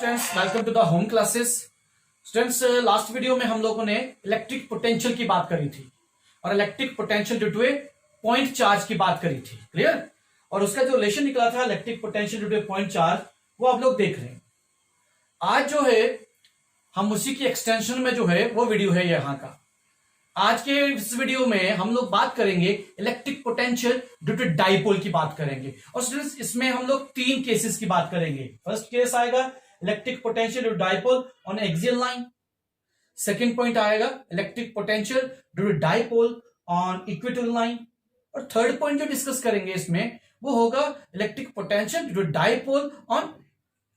Students, welcome to the home classes. Students, last video में हम लोगों ने इलेक्ट्रिक पोटेंशियल की बात करी थी और electric potential due to a point charge की बात करी थी। क्लियर? और उसका जो रिलेशन निकला था electric potential due to a point charge, वो आप लोग देख रहे हैं। आज जो है हम उसी की एक्सटेंशन में जो है वो वीडियो है यहाँ का। आज के इस वीडियो में हम लोग बात करेंगे electric potential due to dipole की बात करेंगे। और स्टूडेंट्स, इसमें हम लोग तीन केसेस की बात करेंगे। फर्स्ट केस आएगा electric potential due to dipole on axial line. Second point आएगा electric potential due to dipole on equatorial line. और थर्ड पॉइंट जो डिस्कस करेंगे इसमें वो होगा electric potential due to dipole on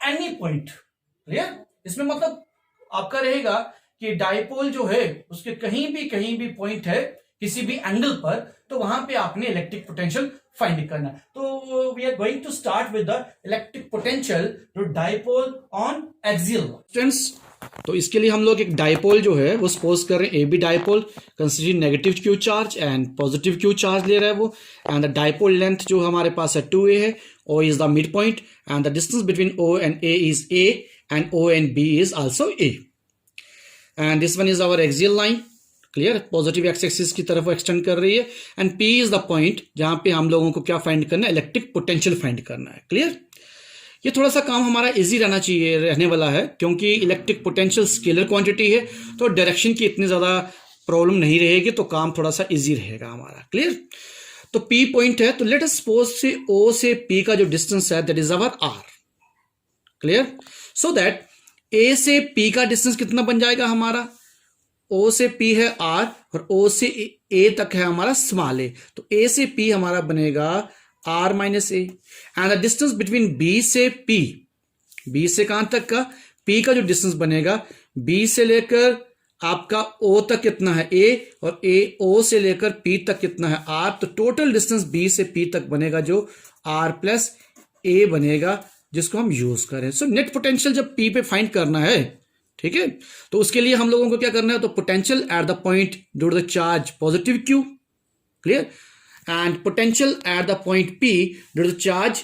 any point. Clear? इसमें मतलब आपका रहेगा कि डाइपोल जो है उसके कहीं भी पॉइंट है किसी भी एंगल पर, तो वहां पे आपने इलेक्ट्रिक पोटेंशियल फाइंड करना। तो we are going to start with the electric potential to dipole on axial. Students, तो इसके लिए हम लोग एक डाइपोल जो है वो सपोज कर रहे हैं A B dipole considering negative Q charge and positive Q charge ले रहा है वो। एंड द डाइपोल लेंथ जो हमारे पास है 2a है। O is the mid point and the distance between O and A is A and O and B is also A। And this one is our axial line. Clear? Positive x axis की तरफ extend कर रही है। And P is the point जहां पे हम लोगों को क्या फाइंड करना है, इलेक्ट्रिक पोटेंशियल फाइंड करना है। क्लियर? ये थोड़ा सा काम हमारा इजी रहने वाला है, क्योंकि इलेक्ट्रिक पोटेंशियल स्केलर क्वांटिटी है, तो डायरेक्शन की इतनी ज्यादा प्रॉब्लम नहीं रहेगी, तो काम थोड़ा सा इजी रहेगा हमारा। क्लियर? तो P पॉइंट है, तो लेट अस सपोज से O से P का जो डिस्टेंस है that is our R। Clear? So that A से P का डिस्टेंस कितना बन जाएगा हमारा, O से P है R और O से A तक है हमारा स्मॉल a, तो A से P हमारा बनेगा R minus A. And the distance between B से P, B से कहां तक का, P का जो डिस्टेंस बनेगा B से लेकर आपका O तक कितना है A, और O से लेकर P तक कितना है R, तो टोटल डिस्टेंस B से P तक बनेगा जो R प्लस A बनेगा, जिसको हम यूज करें। सो नेट पोटेंशियल जब P पे फाइंड करना है, ठीक है, तो उसके लिए हम लोगों को क्या करना है, तो potential at the point due to the charge positive Q, clear, and potential at the point P due to the charge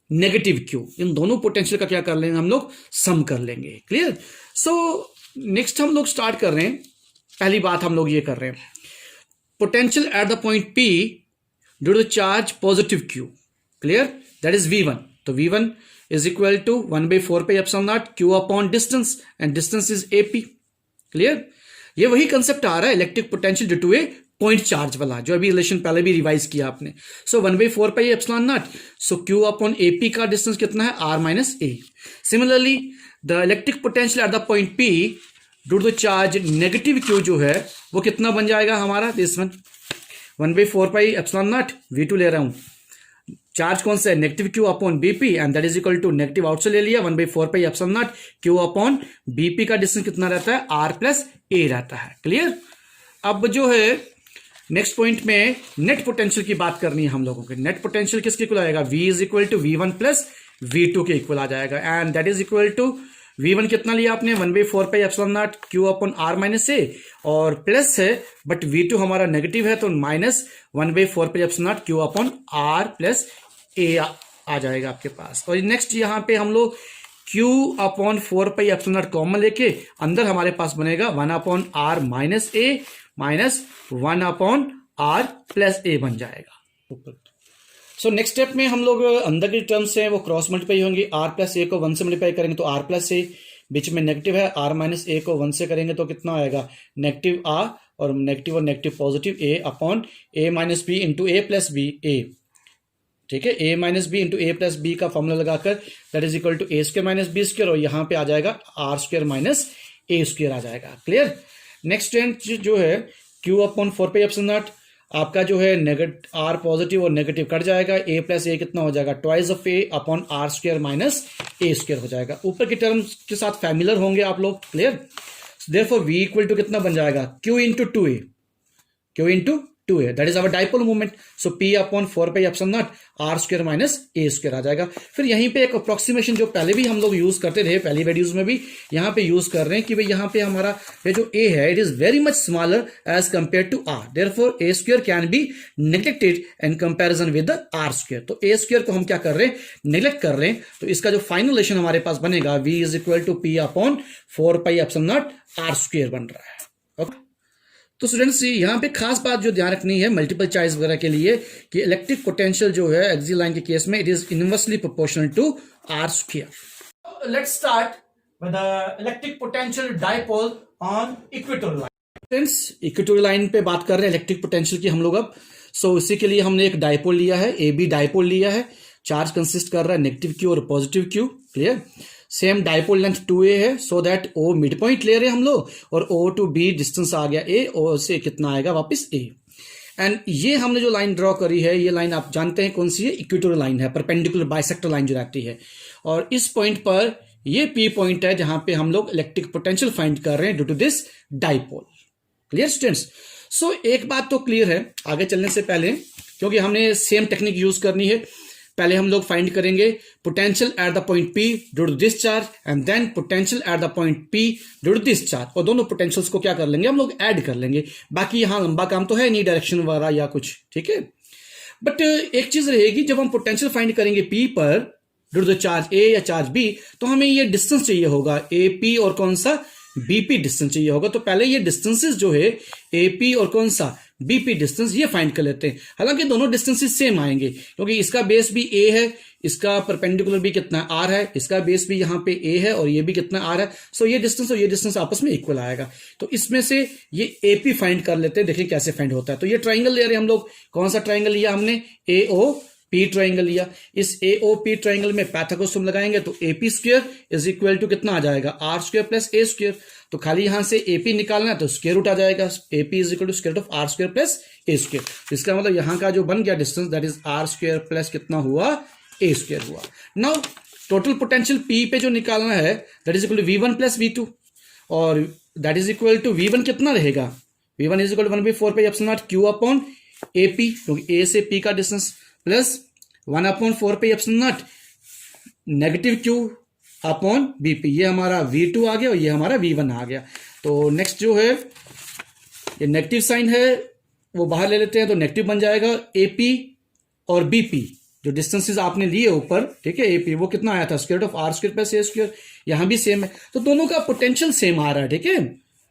negative Q, इन दोनों पोटेंशियल का क्या कर लेंगे हम लोग, सम कर लेंगे। क्लियर? सो नेक्स्ट हम लोग स्टार्ट कर रहे हैं। पहली बात हम लोग ये कर रहे हैं, potential at the point P due to the charge positive Q, clear, that is V1। तो V1 is equal to 1/4 pi epsilon naught Q upon distance and distance is AP। Clear? ये वही कंसेप्ट आ रहा है electric potential due to a point charge वाला, जो अभी relation पहले भी रिवाइज किया आपने। So 1/4 pi epsilon naught, so Q upon AP का डिस्टेंस कितना है, R minus A। Similarly the electric potential at the point P due to the charge negative Q जो है वो कितना बन जाएगा हमारा, this one 1/4 pi epsilon naught V2 ले रहा हूं, चार्ज कौन सा है, negative Q upon BP, and that is equal to negative out से ले लिया 1/4 pi epsilon naught Q upon BP का डिस्टेंस कितना रहता है, R प्लस A रहता है। क्लियर? अब जो है नेक्स्ट पॉइंट में नेट पोटेंशियल की बात करनी है हम लोगों के। नेट पोटेंशियल किसके इक्वल आएगा, V is equal to V1 plus V2 के इक्वल आ जाएगा, and that is equal to V1 कितना लिया आपने, 1/4 pi epsilon naught Q upon R minus A, और प्लस है बट V2 हमारा नेगेटिव है, तो minus 1/4 pi epsilon naught Q upon R plus A आ जाएगा आपके पास। और नेक्स्ट यहाँ पे हम लोग Q upon 4 pi epsilon naught common लेके अंदर हमारे पास बनेगा 1 upon R minus A minus 1 upon R plus A बन जाएगा। सो नेक्स्ट स्टेप में हम लोग अंदर की टर्म्स हैं वो क्रॉस मल्टीप्लाई होंगे। R प्लस A को 1 से मल्टीप्लाई करेंगे तो R प्लस A, बीच में नेगेटिव है, R माइनस A को 1 से करेंगे तो कितना आएगा, नेगेटिव R और negative positive A upon A minus B into A plus B A। ठीक है, A minus B into A plus B का फॉर्मूला लगाकर that is equal to A square minus B square, और यहाँ पे आ जाएगा R square minus A square आ जाएगा। क्लियर? नेक्स्ट जो है Q upon 4 pi epsilon naught, आपका जो है नेगेटिव R पॉजिटिव और नेगेटिव कट जाएगा, A प्लस A कितना हो जाएगा, twice of A upon R square minus A square हो जाएगा। ऊपर की टर्म्स के साथ फैमिलियर होंगे आप लोग। Clear? Therefore V equal to कितना बन जाएगा, Q into 2A, Q into 2a, that is our dipole movement. So p upon 4 pi epsilon naught r square minus a square आ जाएगा. फिर यहीं पे एक अप्रोक्सीमेशन जो पहले भी हम लोग यूज करते थे, पहली वीडियोस में भी यहाँ पे यूज कर रहे हैं कि भाई यहाँ पे हमारा ये जो a है it is very much smaller as compare to r, therefore a square can be neglected in comparison with the r square. तो a स्क्वायर को हम क्या कर रहे हैं, नेग्लेक्ट कर रहे हैं. तो इसका जो फाइनल रिलेशन हमारे पास बनेगा v is equal to p upon 4 pi epsilon naught r square बन रहा है. ओके, तो स्टूडेंट्स यहाँ पे खास बात जो ध्यान रखनी है मल्टीपल चॉइस वगैरह के लिए कि इलेक्ट्रिक पोटेंशियल जो है एक्सियल लाइन के केस में it is inversely proportional to r square. Let's start with the electric potential dipole on equatorial line. Friends, equatorial line पे बात कर रहे हैं इलेक्ट्रिक पोटेंशियल की हम लोग अब. सो इसी के लिए हमने एक डाइपोल लिया है, ए बी डाइपोल लिया है. चार्ज कंसिस्ट कर रहा है नेगेटिव क्यू और positive Q. Clear. Same dipole length 2a है, so that o mid point ले रहे हैं हम लोग और o टू b डिस्टेंस आ गया a, o से कितना आएगा वापस a. एंड ये हमने जो लाइन ड्रॉ करी है ये लाइन आप जानते हैं कौन सी है, इक्वेटोरियल लाइन है, परपेंडिकुलर बाइसेक्टर लाइन जो रहती है. और इस पॉइंट पर ये p पॉइंट है जहां पे हम लोग इलेक्ट्रिक पोटेंशियल फाइंड कर रहे हैं due to this dipole. Clear students. So एक बात तो क्लियर है आगे चलने से पहले, क्योंकि हमने सेम टेक्निक यूज करनी है. पहले हम लोग फाइंड करेंगे potential at the point P due to this charge and then potential at the point P due to this charge, और दोनों पोटेंशियल्स को क्या कर लेंगे हम लोग ऐड कर लेंगे. बाकी यहां लंबा काम तो है नहीं, डायरेक्शन वगैरह या कुछ, ठीक है. बट एक चीज रहेगी, जब हम पोटेंशियल फाइंड करेंगे P पर due to the charge A या चार्ज B, तो हमें ये डिस्टेंस चाहिए होगा AP और कौन सा BP डिस्टेंस चाहिए होगा. तो पहले ये डिस्टेंसेस जो है AP और कौन सा BP डिस्टेंस ये फाइंड कर लेते हैं. हालांकि दोनों डिस्टेंसेस सेम आएंगे क्योंकि इसका बेस भी A है, इसका परपेंडिकुलर भी कितना R है, इसका बेस भी यहाँ पे A है और ये भी कितना R है. सो ये डिस्टेंस और ये डिस्टेंस आपस में इक्वल आएगा. तो इसमें से ये AP फाइंड कर लेते हैं, देखिए कैसे फाइंड होता है. तो ये ट्राइंगल ले रहे हैं हम लोग. कौन सा ट्राइंगल लिया हमने, AOP ट्राइंगल लिया. इस AOP ट्राइंगल में पाइथागोरस थ्योरम लगाएंगे तो AP square is equal to कितना आ जाएगा, R square plus A square. तो खाली यहां से AP निकालना है तो स्क्वायर रूट आ जाएगा, AP is equal to square root of R square plus A square. इसका मतलब यहां का जो बन गया distance that is R square plus कितना हुआ, A स्क्वायर हुआ. नाउ टोटल पोटेंशियल P पे जो निकालना है that is equal to V1 plus V2, और that is equal to V1 कितना रहेगा, V1 is equal to 1/4 pi epsilon naught Q upon AP, क्योंकि A से P का distance, plus 1/4 pi epsilon naught negative Q upon BP. ये हमारा V2 आ गया और ये हमारा V1 आ गया. तो नेक्स्ट जो है ये नेगेटिव साइन है वो बाहर ले लेते हैं, तो नेगेटिव बन जाएगा. AP और BP जो डिस्टेंसेस आपने लिए ऊपर, ठीक है, AP वो कितना आया था, square root of R square plus A square. यहां भी सेम है, तो दोनों का पोटेंशियल सेम आ रहा है. ठीक है,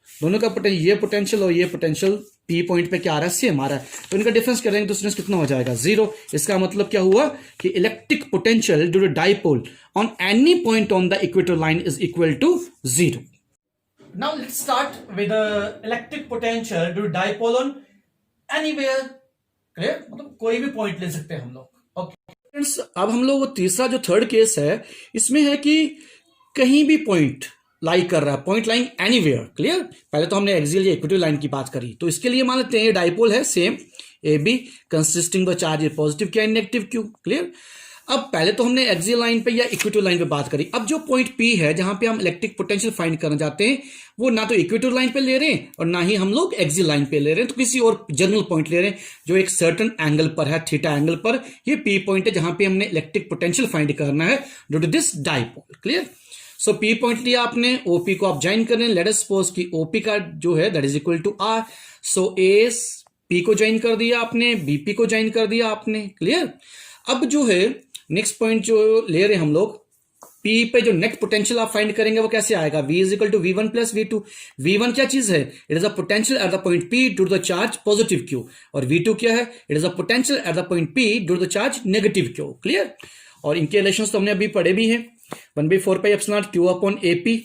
दोनों का पोटेंशियल, ये पोटेंशियल और ये पोटेंशियल P पॉइंट पे क्या आ रहा है, सेम आ रहा है. तो इनका डिफरेंस करेंगे तो डिफरेंस कितना हो जाएगा, 0. इसका मतलब क्या हुआ कि electric potential due to dipole on any point on the equator line is equal to 0. Now let's start with the electric potential due to dipole on anywhere. Clear, मतलब कोई भी पॉइंट ले सकते हैं हम लोग. ओके फ्रेंड्स, अब हम लोग तीसरा जो थर्ड केस है इसमें है कि कहीं भी पॉइंट लाई कर रहा है, पॉइंट लाइंग एनीवेयर. क्लियर, पहले तो हमने एक्सियल या इक्वेटोरियल लाइन की बात करी, तो इसके लिए मान लेते हैं ये डाइपोल है same AB consisting the charge A positive क्या नेगेटिव Q. क्लियर. अब पहले तो हमने एक्सियल लाइन पे या इक्वेटोरियल लाइन पे बात करी. अब जो पॉइंट P है जहां पे हम इलेक्ट्रिक पोटेंशियल फाइंड करना चाहते हैं वो ना तो इक्वेटोरियल लाइन पे ले रहे हैं और ना ही हम लोग एक्सियल लाइन पे ले रहे हैं, तो किसी और जनरल पॉइंट ले रहे हैं जो एक सर्टन एंगल पर है, थीटा एंगल पर. ये P पॉइंट है जहां पे हमने इलेक्ट्रिक पोटेंशियल फाइंड करना है due to this dipole. Clear. So P point लिया आपने, OP को आप ज्वाइन कर रहे हैं. लेट अस सपोज कि OP का जो है that is equal to R. So A P को ज्वाइन कर दिया आपने, BP को ज्वाइन कर दिया आपने. क्लियर. अब जो है नेक्स्ट पॉइंट जो ले रहे हैं हम लोग, P पे जो नेट पोटेंशियल आप फाइंड करेंगे वो कैसे आएगा, V is equal to V1 plus V2. V1 क्या चीज है, it is a potential at the point P due to the charge positive Q, और V2 क्या है, it is a potential at the point P due to the charge negative Q. Clear. और इनके relations तो हमने अभी पढ़े भी हैं. 1/4 pi epsilon naught Q upon AP,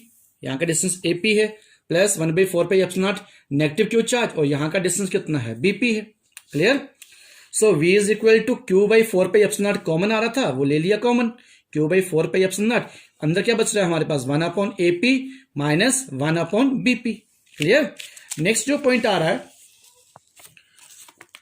यहाँ का डिस्टेंस AP है, plus 1/4 pi epsilon naught negative Q charge, और यहाँ का डिस्टेंस कितना है, BP है. Clear. So V is equal to Q/4 pi epsilon naught common आ रहा था वो ले लिया common, Q/4 pi epsilon not. अंदर क्या बच रहा है हमारे पास, 1 upon AP minus 1 upon BP. Clear. Next जो पॉइंट आ रहा है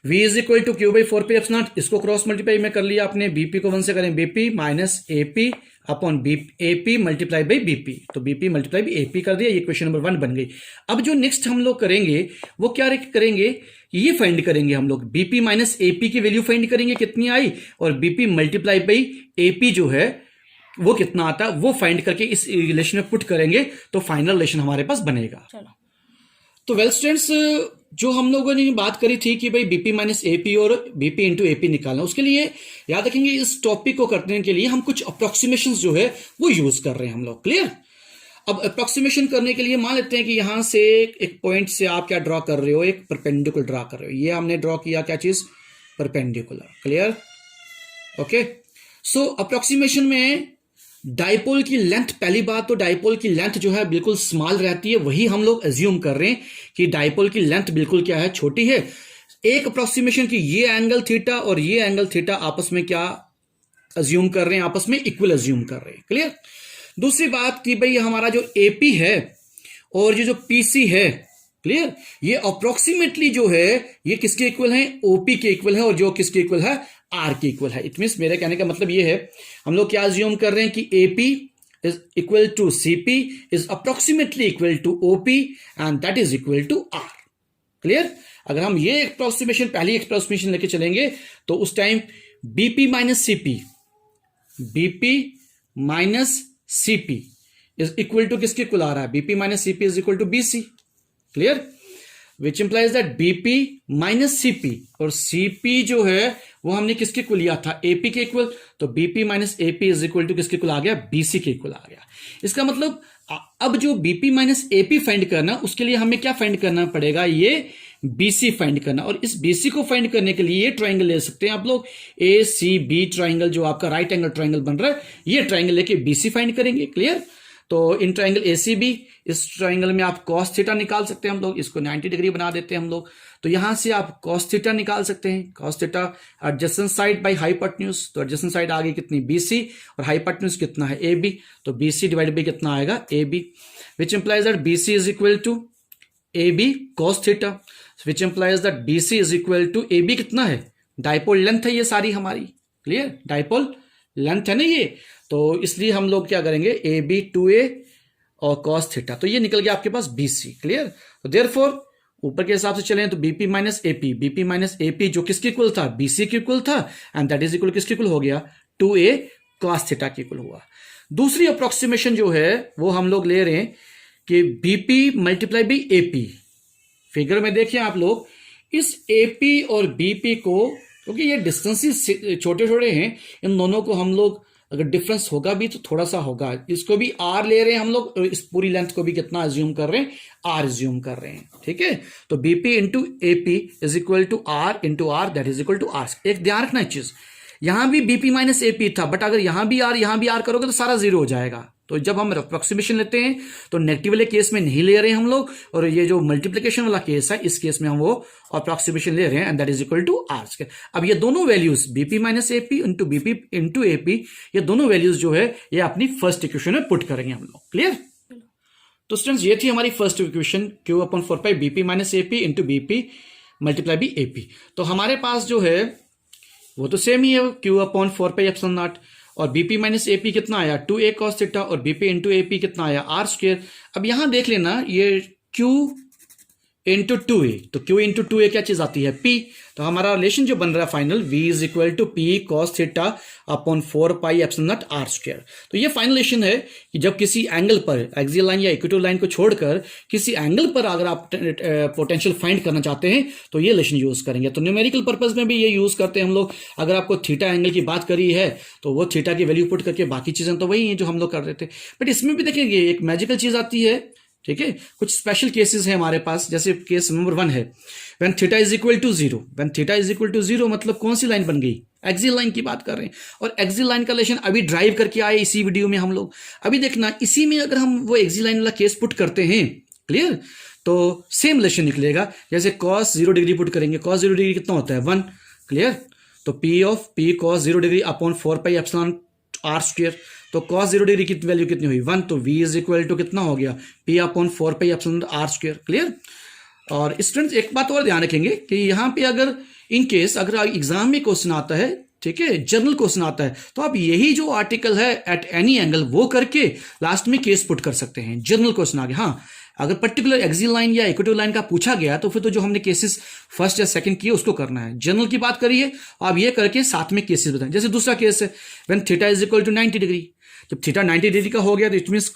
V is equal to Q/4 pi epsilon naught, इसको क्रॉस मल्टीप्लाई में कर लिया आपने, BP को 1 से करें BP minus AP upon AP multiply by BP, तो BP मल्टीप्लाई बाई AP कर दिया. ये क्वेश्चन नंबर 1 बन गई. अब जो नेक्स्ट हम लोग करेंगे वो क्या करेंगे ये फाइंड करेंगे हम लोग, बीपी माइनस एपी की वैल्यू फाइंड करेंगे कितनी आई, और बीपी मल्टीप्लाई बाई एपी जो है वो कितना आता है वो फाइंड करके इस रिलेशन में पुट करेंगे तो फाइनल रिलेशन हमारे पास बनेगा। चलो तो वेल स्टूडेंट्स, जो हम लोगों ने बात करी थी कि भाई बीपी माइनस एपी और बीपी इंटू एपी निकालना, उसके लिए याद रखेंगे इस टॉपिक को करने के लिए हम कुछ अप्रोक्सीमेशन जो है वो यूज कर रहे हैं हम लोग। क्लियर? अब अप्रोक्सीमेशन करने के लिए मान लेते हैं कि यहां से एक पॉइंट से आप क्या ड्रॉ कर रहे हो, एक परपेंडिकुलर ड्रॉ कर रहे हो। ये हमने ड्रॉ किया क्या चीज, परपेंडिकुलर। क्लियर? ओके, सो अप्रोक्सीमेशन में डाइपोल की लेंथ, पहली बात तो डाइपोल की लेंथ जो है बिल्कुल स्मॉल रहती है, वही हम लोग एज्यूम कर रहे हैं कि डाइपोल की लेंथ बिल्कुल क्या है, छोटी है। एक अप्रोक्सीमेशन की ये एंगल थीटा और ये एंगल थीटा आपस में क्या एज्यूम कर रहे हैं, आपस में इक्वल एज्यूम कर रहे हैं। क्लियर? दूसरी बात कि भाई हमारा जो एपी है और ये जो पीसी है, क्लियर, ये अप्रोक्सीमेटली जो है ये किसके इक्वल है, ओपी के इक्वल है, और जो किसके इक्वल है, आर के इक्वल है। इट मींस मेरे कहने का मतलब ये है, हम लोग क्या अज्यूम कर रहे हैं कि AP is equal to CP is approximately equal to OP and that is equal to R. Clear? अगर हम ये अप्रोक्सीमेशन, पहली अप्रोक्सीमेशन लेके चलेंगे तो उस time BP minus CP, BP minus CP is equal to किसके इक्वल आ रहा है, BP minus CP is equal to BC. Clear? Which implies that BP minus CP, और सीपी जो है वो हमने किसके इक्वल लिया था, एपी के इक्वल, तो BP minus AP is equal to किसके इक्वल आ गया, बीसी के इक्वल आ गया। इसका मतलब अब जो बीपी माइनस एपी फाइंड करना, उसके लिए हमें क्या फाइंड करना पड़ेगा, ये बीसी फाइंड करना। और इस बीसी को फाइंड करने के लिए ये ट्राइंगल ले सकते हैं आप लोग, ए सी बी ट्राइंगल, जो आपका राइट एंगल ट्राइंगल बन रहा है, ये ट्राइंगल लेके बीसी फाइंड करेंगे। क्लियर? तो इन ट्राइंगल एसीबी, इस ट्राइंगल में आप कॉस थीटा निकाल सकते हैं हम लोग, इसको 90 डिग्री बना देते हैं हम लोग। तो यहां से आप कॉस थीटा निकाल सकते हैं, cos theta adjacent side by hypotenuse, तो एडजेसेंट साइड आ गई कितनी, बीसी, और हाइपोटेन्यूज कितना है, एबी, तो बीसी डिवाइड बाय कितना आएगा, AB, which implies that BC is equal to AB cos theta, which implies that BC is equal to AB कितना है, डाइपोल लेंथ है ये सारी हमारी। क्लियर? डाइपोल लेंथ है ना ये, तो इसलिए हम लोग क्या करेंगे, ए बी टू ए और कॉस थीटा, तो ये निकल गया आपके पास बीसी। क्लियर? तो देयरफॉर ऊपर के हिसाब से चलें तो BP minus AP, BP minus AP जो किसके इक्वल था, बीसी के इक्वल था, एंड दैट इज इक्वल किसके इक्वल हो गया, 2a कॉस थीटा के इक्वल हुआ। दूसरी अप्रोक्सीमेशन जो है वो हम लोग ले रहे हैं कि BP multiply by AP. Figure में देखिए आप लोग, इस एपी और बीपी को, क्योंकि ये डिस्टेंसेस छोटे छोटे हैं, इन दोनों को हम लोग अगर डिफरेंस होगा भी तो थोड़ा सा होगा, इसको भी आर ले रहे हैं हम लोग, इस पूरी लेंथ को भी कितना अज्यूम कर रहे हैं, आर अज्यूम कर रहे हैं। ठीक है? तो BP into AP is equal to R into R, that is equal to R. एक ध्यान रखना चीज, यहां भी बीपी माइनस एपी था, बट अगर यहां भी आर करोगे तो सारा जीरो हो जाएगा। तो जब हम अप्रोक्सीमेशन लेते हैं तो नेगेटिव वाले केस में नहीं ले रहे हैं हम लोग, और ये जो मल्टीप्लिकेशन वाला केस है इस केस में हम वो अप्रोक्सीमेशन ले रहे हैं, and that is equal to R. अब ये दोनों values BP minus AP into BP into AP, ये दोनों वैल्यूज जो है ये अपनी फर्स्ट इक्वेशन में पुट करेंगे हम लोग। क्लियर? तो स्टूडेंट्स ये थी हमारी first equation, Q upon 4 pi BP minus AP into BP multiply B AP. तो हमारे पास जो है वो तो सेम ही है, Q upon 4 pi epsilon not, और बीपी माइनस एपी कितना आया, 2a कॉस थीटा, और बीपी इंटू एपी कितना आया, आर स्क्वायर। अब यहां देख लेना, ये q इंटू 2a, तो q इंटू 2a क्या चीज आती है, p। तो हमारा रिलेशन जो बन रहा है final, v is equal to p cos theta upon 4 pi epsilon naught R square. तो ये फाइनल रिलेशन है कि जब किसी एंगल पर, एक्सियल लाइन या इक्वेटोरियल लाइन को छोड़कर किसी एंगल पर अगर आप पोटेंशियल फाइंड करना चाहते हैं तो ये रिलेशन यूज करेंगे। तो न्यूमेरिकल पर्पज में भी ये यूज करते हैं हम लोग। अगर आपको थीटा एंगल की बात करी है तो वो थीटा की वैल्यू पुट करके, बाकी चीजें तो वही है जो हम लोग कर रहे थे, बट इसमें भी देखेंगे एक मैजिकल चीज आती है। ठीक है? कुछ स्पेशल केसेस हैं हमारे पास, जैसे केस नंबर 1 है, when theta is equal to 0। When theta is equal to 0 मतलब कौन सी लाइन बन गई, एक्सियल लाइन की बात कर रहे हैं, और एक्सियल लाइन का रिलेशन अभी ड्राइव करके आए इसी वीडियो में हम लोग। अभी देखना, इसी में अगर हम वो एक्सियल लाइन वाला केस पुट करते हैं, क्लियर, तो सेम रिलेशन निकलेगा। जैसे cos 0 डिग्री पुट करेंगे, cos 0 डिग्री कितना होता है, 1। क्लियर? तो p of p cos 0 degree upon 4 pi epsilon R square, तो cos 0 डिग्री की वैल्यू कितनी हुई, 1। तो v इज इक्वल टू कितना हो गया, p upon 4 pi epsilon R square. Clear? और स्टूडेंट्स एक बात और ध्यान रखेंगे कि यहाँ पे अगर इन केस अगर एग्जाम में क्वेश्चन आता है, ठीक है, जर्नल क्वेश्चन आता है, तो आप यही जो आर्टिकल है एट एनी एंगल वो करके लास्ट में केस पुट कर सकते हैं। जर्नल क्वेश्चन आ गया, हाँ अगर पर्टिकुलर एक्सियल लाइन या इक्वेटोरियल लाइन का पूछा गया तो फिर तो जो हमने केसेस फर्स्ट या सेकंड किए उसको करना है। जनरल की बात करिए, आप ये करके साथ में केसेस बताएं। जैसे दूसरा केस है, when theta is equal to 90 degree. जब थीटा 90 डिग्री का हो गया तो इट मीन्स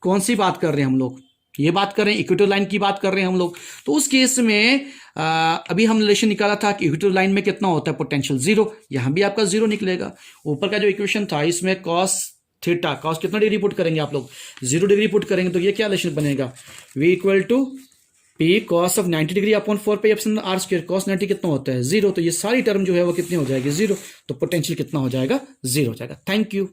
कौन सी बात कर रहे हैं हम लोग, ये बात कर रहे हैं इक्वेटोरियल लाइन की बात कर रहे हैं हम लोग। तो उस केस में अभी हम रिलेशन निकाला था कि इक्वेटोरियल लाइन में कितना होता है पोटेंशियल, जीरो। यहां भी आपका जीरो निकलेगा। ऊपर का जो इक्वेशन था इसमें कॉस थीटा, कॉस कितना डिग्री पुट करेंगे आप लोग, 0 डिग्री पुट करेंगे तो ये क्या रिलेशन बनेगा, v equal to P cos of 90 degree upon 4 pi epsilon r square. Cos 90 कितना होता है, 0। तो ये सारी टर्म जो है वो कितनी हो जाएगी, 0। तो पोटेंशियल कितना हो जाएगा, 0 हो जाएगा। Thank you.